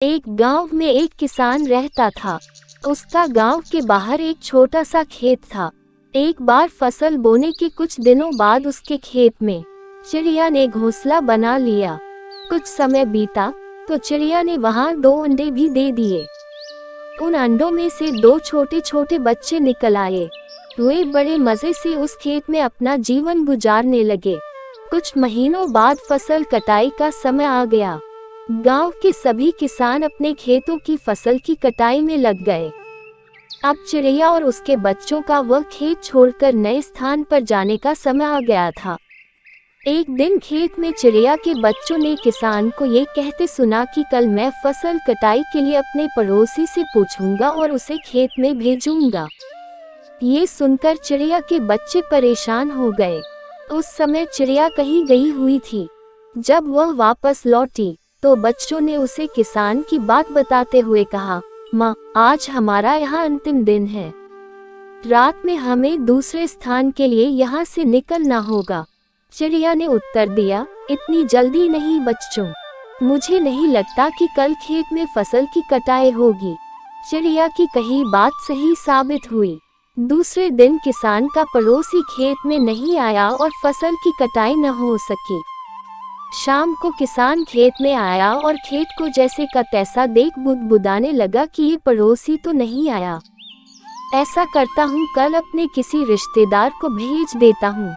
एक गांव में एक किसान रहता था। उसका गांव के बाहर एक छोटा सा खेत था। एक बार फसल बोने के कुछ दिनों बाद उसके खेत में चिड़िया ने घोंसला बना लिया। कुछ समय बीता तो चिड़िया ने वहां 2 अंडे भी दे दिए। उन अंडों में से 2 छोटे छोटे बच्चे निकल आए। वे बड़े मजे से उस खेत में अपना जीवन गुजारने लगे। कुछ महीनों बाद फसल कटाई का समय आ गया। गांव के सभी किसान अपने खेतों की फसल की कटाई में लग गए। अब चिड़िया और उसके बच्चों का वह खेत छोड़कर नए स्थान पर जाने का समय आ गया था। एक दिन खेत में चिड़िया के बच्चों ने किसान को ये कहते सुना कि कल मैं फसल कटाई के लिए अपने पड़ोसी से पूछूंगा और उसे खेत में भेजूंगा। ये सुनकर चिड़िया के बच्चे परेशान हो गए। उस समय चिड़िया कहीं गई हुई थी। जब वह वापस लौटी तो बच्चों ने उसे किसान की बात बताते हुए कहा, माँ, आज हमारा यहाँ अंतिम दिन है। रात में हमें दूसरे स्थान के लिए यहाँ से निकलना होगा। चिड़िया ने उत्तर दिया, इतनी जल्दी नहीं बच्चों, मुझे नहीं लगता कि कल खेत में फसल की कटाई होगी। चिड़िया की कही बात सही साबित हुई। दूसरे दिन किसान का पड़ोसी खेत में नहीं आया और फसल की कटाई न हो सकी। शाम को किसान खेत में आया और खेत को जैसे का तैसा देख बुदबुदाने लगा कि ये पड़ोसी तो नहीं आया। ऐसा करता हूँ, कल अपने किसी रिश्तेदार को भेज देता हूँ।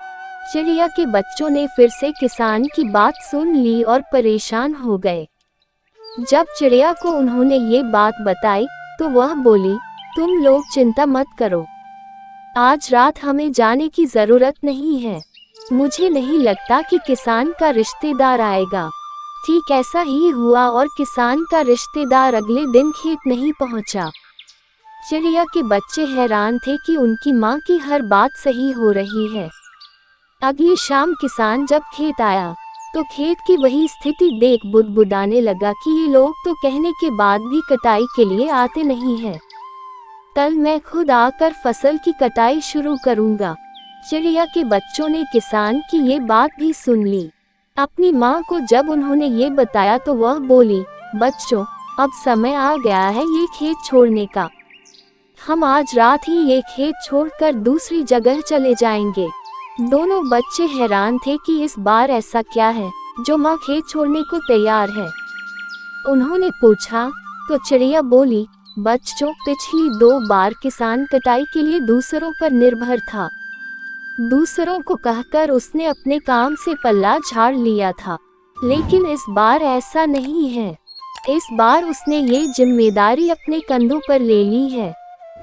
चिड़िया के बच्चों ने फिर से किसान की बात सुन ली और परेशान हो गए। जब चिड़िया को उन्होंने ये बात बताई तो वह बोली, तुम लोग चिंता मत करो, आज रात हमें जाने की जरूरत नहीं है। मुझे नहीं लगता कि किसान का रिश्तेदार आएगा। ठीक ऐसा ही हुआ और किसान का रिश्तेदार अगले दिन खेत नहीं पहुंचा। चिड़िया के बच्चे हैरान थे कि उनकी माँ की हर बात सही हो रही है। अगली शाम किसान जब खेत आया तो खेत की वही स्थिति देख बुदबुदाने लगा कि ये लोग तो कहने के बाद भी कटाई के लिए आते नहीं हैं। कल मैं खुद आकर फसल की कटाई शुरू करूंगा। चिड़िया के बच्चों ने किसान की ये बात भी सुन ली। अपनी माँ को जब उन्होंने ये बताया तो वह बोली, बच्चों, अब समय आ गया है ये खेत छोड़ने का। हम आज रात ही ये खेत छोड़कर दूसरी जगह चले जाएंगे। दोनों बच्चे हैरान थे कि इस बार ऐसा क्या है जो माँ खेत छोड़ने को तैयार है। उन्होंने पूछा तो चिड़िया बोली, बच्चों, पिछली 2 बार किसान कटाई के लिए दूसरों पर निर्भर था। दूसरों को कहकर उसने अपने काम से पल्ला झाड़ लिया था, लेकिन इस बार ऐसा नहीं है। इस बार उसने ये जिम्मेदारी अपने कंधों पर ले ली है,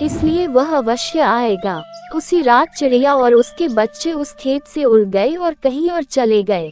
इसलिए वह अवश्य आएगा। उसी रात चिड़िया और उसके बच्चे उस खेत से उड़ गए और कहीं और चले गए।